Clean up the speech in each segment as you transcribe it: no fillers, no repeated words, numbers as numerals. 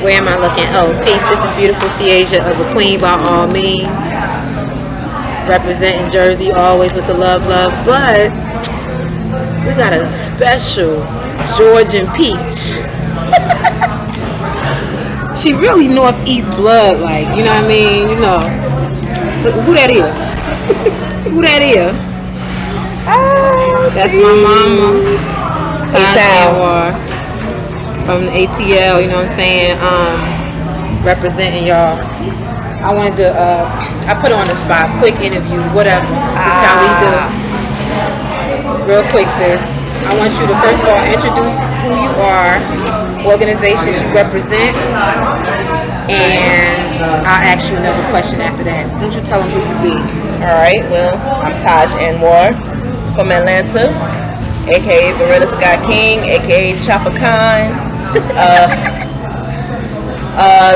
Where am I looking? Oh, peace. This is Beautiful SeeAsia of a Queen by all means. Representing Jersey always with the love. But we got a special Georgian peach. She really Northeast blood, like, you know what I mean? You know. Who that is? Who that is? Oh, that's my mama. Taj Anwar from the ATL, you know what I'm saying? Representing y'all. I wanted to, I put her on the spot, quick interview, whatever. That's how we do. Real quick, sis. I want you to first of all introduce who you are, organizations you represent, and I'll ask you another question after that. Why don't you tell them who you be? Alright, well, I'm Taj Anwar from Atlanta, aka Beretta Scott King, aka Chopper Khan.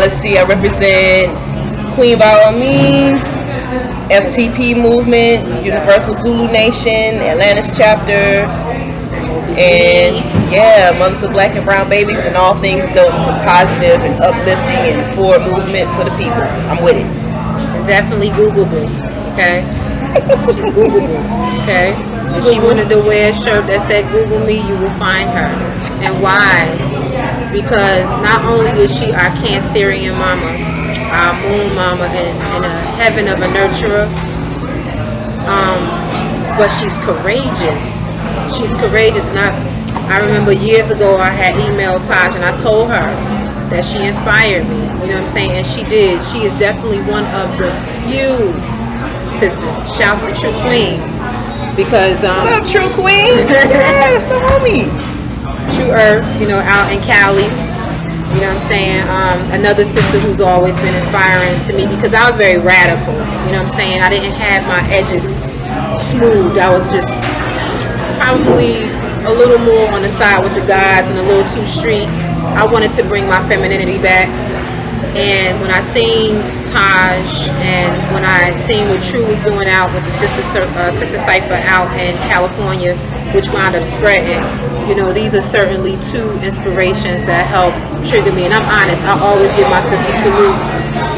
Let's see, I represent Queen by all means, FTP movement, Universal Zulu Nation, Atlantis chapter, and yeah, Mothers of Black and Brown Babies, and all things the positive and uplifting and forward movement for the people. I'm with it. And definitely Googleable, okay? She's Googleable, okay? If she wanted to wear a shirt that said Google me, you will find her. And why? Because not only is she our Cancerian mama, our moon mama, and a heaven of a nurturer, but she's courageous. She's courageous. And I remember years ago I had emailed Taj and I told her that she inspired me. You know what I'm saying? And she did. She is definitely one of the few sisters. Shouts to True Queen. Because what's up, True Queen? Yeah, that's the homie. True Earth, you know, out in Cali. You know what I'm saying? Another sister who's always been inspiring to me because I was very radical. You know what I'm saying? I didn't have my edges smooth. I was just probably a little more on the side with the gods and a little too street. I wanted to bring my femininity back. And when I seen Taj and when I seen what True was doing out with the Sister Cipher out in California, which wound up spreading, you know, these are certainly two inspirations that help trigger me. And I'm honest, I always give my sister salute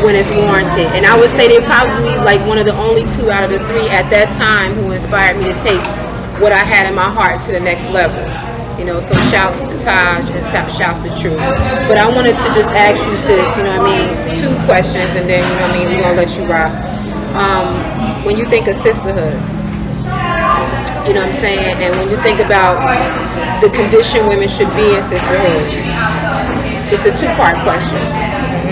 when it's warranted. And I would say they're probably like one of the only two out of the three at that time who inspired me to take what I had in my heart to the next level. You know, so shouts to Taj and shouts to True. But I wanted to just ask you, sis, you know what I mean, two questions, and then, you know what I mean, we're going to let you rock. When you think of sisterhood, you know what I'm saying, and when you think about the condition women should be in sisterhood, it's a two-part question.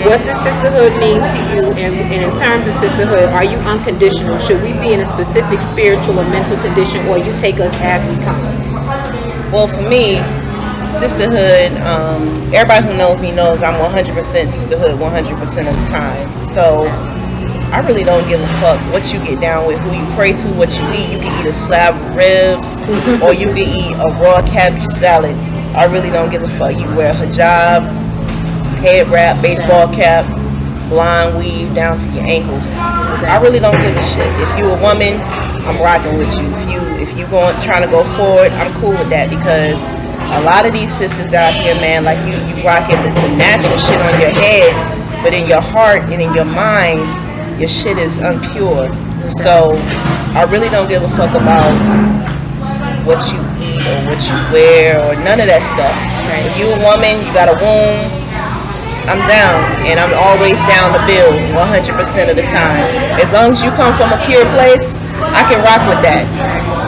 What does sisterhood mean to you, and in terms of sisterhood, are you unconditional? Should we be in a specific spiritual or mental condition, or you take us as we come? Well, for me, sisterhood, everybody who knows me knows I'm 100% sisterhood 100% of the time. So I really don't give a fuck what you get down with, who you pray to, what you eat. You can eat a slab of ribs or you can eat a raw cabbage salad. I really don't give a fuck. You wear a hijab, head wrap, baseball cap, blonde weave down to your ankles. I really don't give a shit. If you a woman, I'm rocking with you. If you trying to go forward, I'm cool with that, because a lot of these sisters out here, man, like you rocking the natural shit on your head, but in your heart and in your mind, your shit is unpure. So I really don't give a fuck about what you eat or what you wear or none of that stuff. Right. If you a woman, you got a womb, I'm down, and I'm always down to build 100% of the time. As long as you come from a pure place, I can rock with that,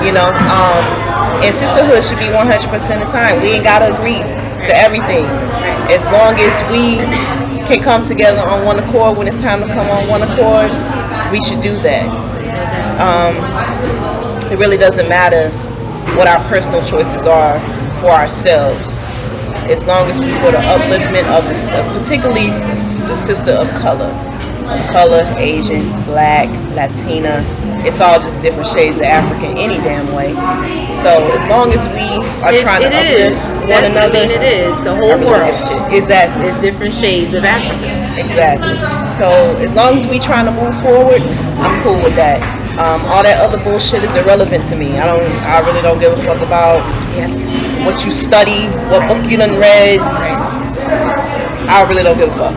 you know. And sisterhood should be 100% of the time. We ain't gotta agree to everything. As long as we can come together on one accord when it's time to come on one accord, we should do that. It really doesn't matter what our personal choices are for ourselves, as long as we for the upliftment of particularly the sister of color, Asian, Black, Latina. It's all just different shades of African any damn way. So as long as we are trying to uplift one another, it is the whole world. Exactly. It's different shades of Africans. Exactly. So as long as we trying to move forward, I'm cool with that. All that other bullshit is irrelevant to me. I really don't give a fuck about what you study, what book you done read. I really don't give a fuck.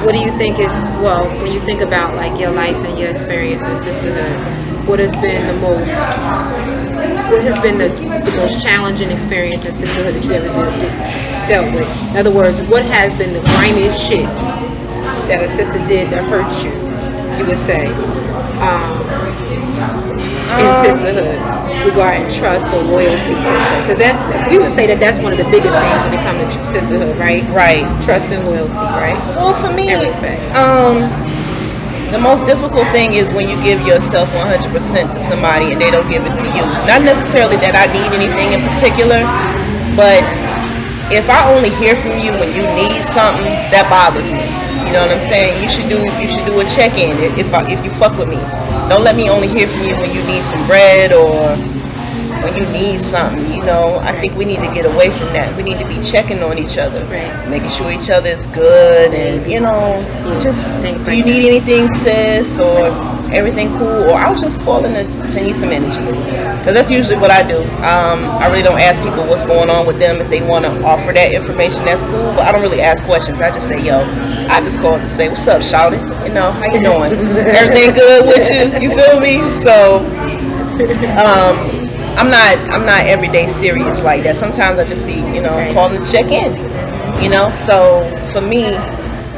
What do you think is, well, when you think about like your life and your experience in sisterhood, what has been the most challenging experience in sisterhood that you ever dealt with? In other words, what has been the grimiest shit that a sister did that hurt you would say, in sisterhood, regarding trust or loyalty, because we would say that's one of the biggest things when it comes to sisterhood, right? Right. Trust and loyalty, right? Well, for me, and respect. The most difficult thing is when you give yourself 100% to somebody and they don't give it to you. Not necessarily that I need anything in particular, but if I only hear from you when you need something, that bothers me. You know what I'm saying? You should do a check-in if you fuck with me. Don't let me only hear from you when you need some bread or when you need something. I think we need to get away from that. We need to be checking on each other, right. Making sure each other is good, and just do you need anything, sis, or everything cool? Or I was just calling to send you some energy, because that's usually what I do. I really don't ask people what's going on with them. If they want to offer that information, that's cool, but I don't really ask questions. I just say, yo, I just called to say, what's up, shawty? How you doing? Everything good with you? You feel me? So I'm not everyday serious like that. Sometimes I just be, calling to check in, So for me,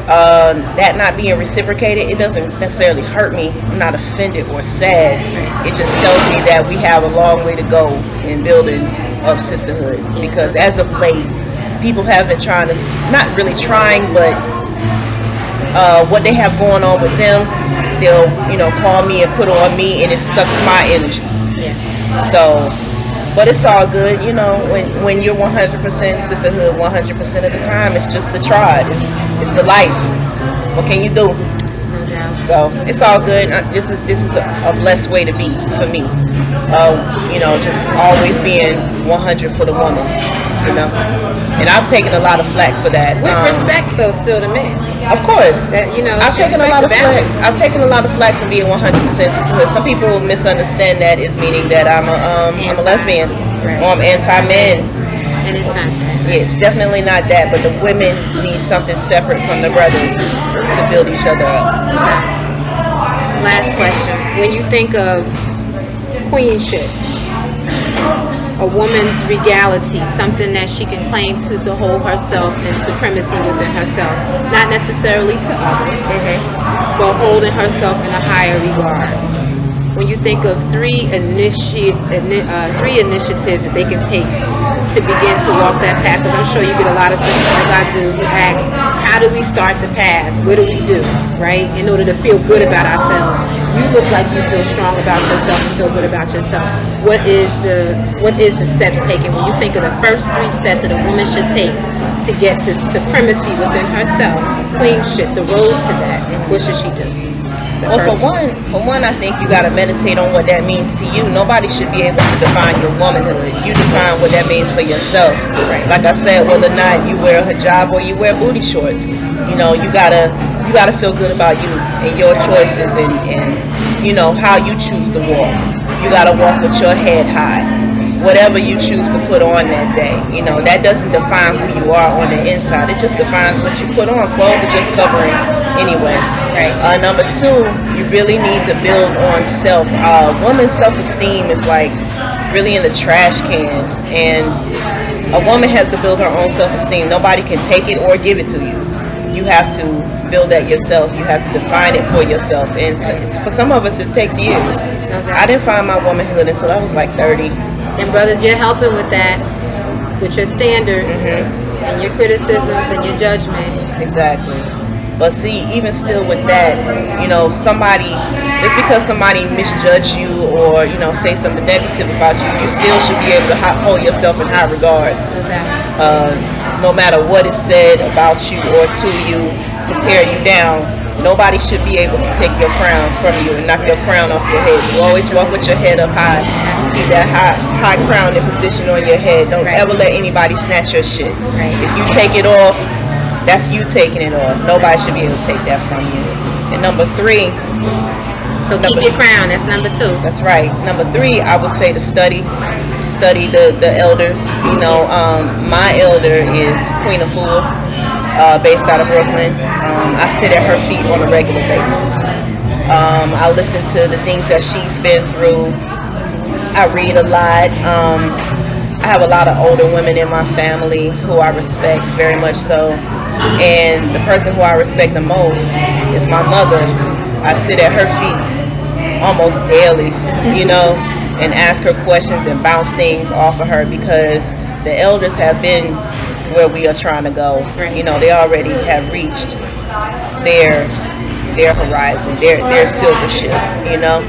that not being reciprocated, it doesn't necessarily hurt me. I'm not offended or sad. It just tells me that we have a long way to go in building up sisterhood. Because as of late, people have been trying to, not really trying, but what they have going on with them, they'll, call me and put on me, and it sucks my energy. Yeah. So, but it's all good, when you're 100% sisterhood 100% of the time, it's just the tribe, it's the life. What can you do? No doubt. So it's all good. This is a blessed way to be for me. Just always being 100 for the woman. And I've taken a lot of flack for that. With respect, though, still to men. Of course. I've taken a lot of flack. I've taken a lot of flack for being 100% sisterhood. Some people misunderstand that as meaning that I'm a lesbian, right. Or I'm anti-men. And it's not that. Yeah, it's definitely not that. But the women need something separate from the brothers to build each other up. Last question: when you think of queenship, a woman's regality, something that she can claim to hold herself in supremacy within herself, not necessarily to others, but holding herself in a higher regard. When you think of three initiatives that they can take to begin to walk that path, because I'm sure you get a lot of sisters, as I do, who ask, how do we start the path? What do we do, right, in order to feel good about ourselves? You look like you feel strong about yourself and feel good about yourself. What is the steps taken when you think of the first 3 steps that a woman should take to get to supremacy within herself, queenship, the road to that? What should she do? Well, for one, I think you got to meditate on what that means to you. Nobody should be able to define your womanhood. You define what that means for yourself. Right. Like I said, whether or not you wear a hijab or you wear booty shorts, you gotta feel good about you and your choices and how you choose to walk. You gotta walk with your head high. Whatever you choose to put on that day, that doesn't define who you are on the inside. It just defines what you put on. Clothes are just covering anyway. Right. Number 2, you really need to build on self. Woman's self-esteem is like really in the trash can, and a woman has to build her own self-esteem. Nobody can take it or give it to you. You have to build that yourself. You have to define it for yourself. And for some of us, it takes years. I didn't find my womanhood until I was like 30. And brothers, you're helping with that, with your standards and your criticisms and your judgment. Exactly. But see, even still with that, just because somebody misjudge you or, say something negative about you, you still should be able to hold yourself in high regard. No matter what is said about you or to you to tear you down, nobody should be able to take your crown from you and knock your crown off your head. You always walk with your head up high. Keep that high crown in position on your head. Don't ever let anybody snatch your shit. If you take it off, that's you taking it off. Nobody should be able to take that from you. And number 3. So keep your crown. That's number 2. That's right. Number 3, I would say to study the elders. My elder is Queen of Fool. based out of Brooklyn. I sit at her feet on a regular basis. I listen to the things that she's been through. I read a lot. I have a lot of older women in my family who I respect very much so. And the person who I respect the most is my mother. I sit at her feet almost daily, you know, and ask her questions and bounce things off of her, because the elders have been where we are trying to go. You know, they already have reached their horizon, their silver ship, you know.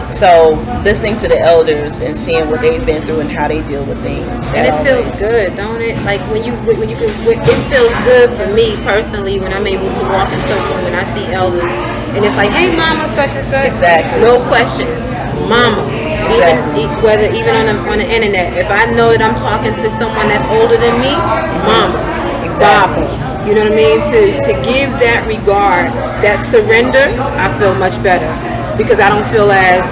So listening to the elders and seeing what they've been through and how they deal with things. And it feels good, don't it? Like when you can, it feels good for me personally when I'm able to walk into a room and I see elders and it's like, hey mama, such and such. Exactly. No questions, mama. Exactly. Even on the internet, if I know that I'm talking to someone that's older than me, mama. Exactly. Baba. You know what I mean? To give that regard, that surrender, I feel much better because I don't feel as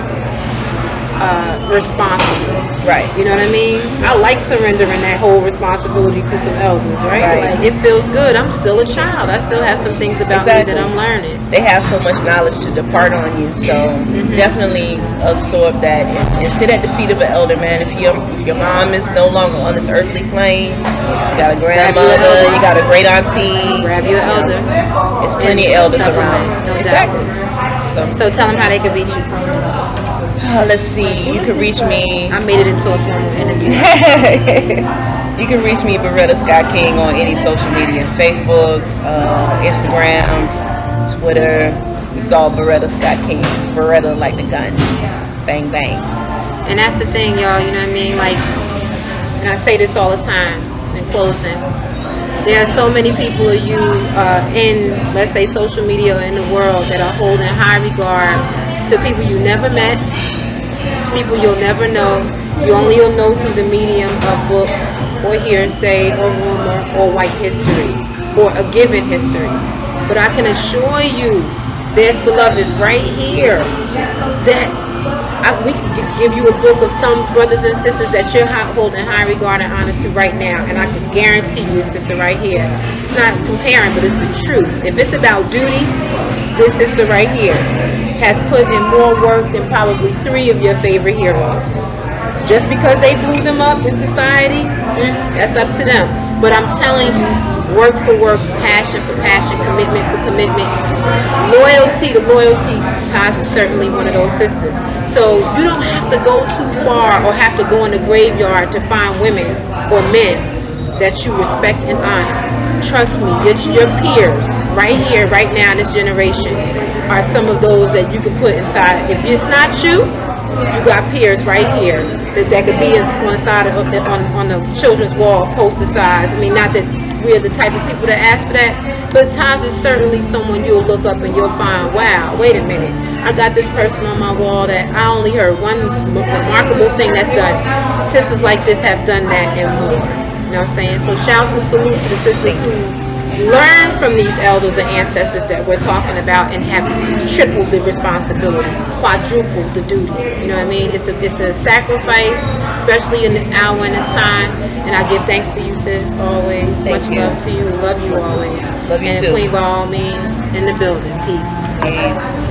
responsible. Right. You know what I mean? I like surrendering that whole responsibility to some elders, right? Like it feels good. I'm still a child. I still have some things about me that I'm learning. They have so much knowledge to depart on you, so definitely absorb that and sit at the feet of an elder, man. If your mom is no longer on this earthly plane, you got a grandmother, you got a great auntie. Grab your elder. There's plenty of elders around. No exactly. So tell them how they can reach you. Let's see. You can reach me. I made it into a formal interview. You can reach me, Beretta Scott King, on any social media: Facebook, Instagram, Twitter. It's all Beretta Scott King. Beretta like the gun. Bang bang. And that's the thing, y'all. You know what I mean? Like, and I say this all the time in closing. There are so many people of you in, let's say, social media or in the world that are holding high regard to people you never met, people you'll never know. You'll know through the medium of books or hearsay or rumor or white history or a given history. But I can assure you, there's beloveds right here that we can give you a book of some brothers and sisters that you're holding high regard and honor to right now, and I can guarantee you, sister right here, it's not comparing, but it's the truth. If it's about duty, this sister right here has put in more work than probably 3 of your favorite heroes. Just because they blew them up in society, that's up to them. But I'm telling you, work for work, passion for passion, commitment for commitment, loyalty to loyalty. Taj is certainly one of those sisters. So you don't have to go too far or have to go in the graveyard to find women or men that you respect and honor. Trust me, your peers right here, right now in this generation are some of those that you can put inside. If it's not you, you got peers right here that could be on side of on the children's wall, poster size. I mean, not that we're the type of people that ask for that, but Taj is certainly someone you'll look up and you'll find, wow, wait a minute, I got this person on my wall that I only heard one remarkable thing that's done. Sisters like this have done that and more. You know what I'm saying? So shouts and salute to the sisters who learn from these elders and ancestors that we're talking about and have tripled the responsibility, quadrupled the duty. You know what I mean? It's a sacrifice, especially in this hour and this time. And I give thanks for you, sis, always. Much love to you. Love you always. Love you and too. Queen, by all means, in the building. Peace. Peace.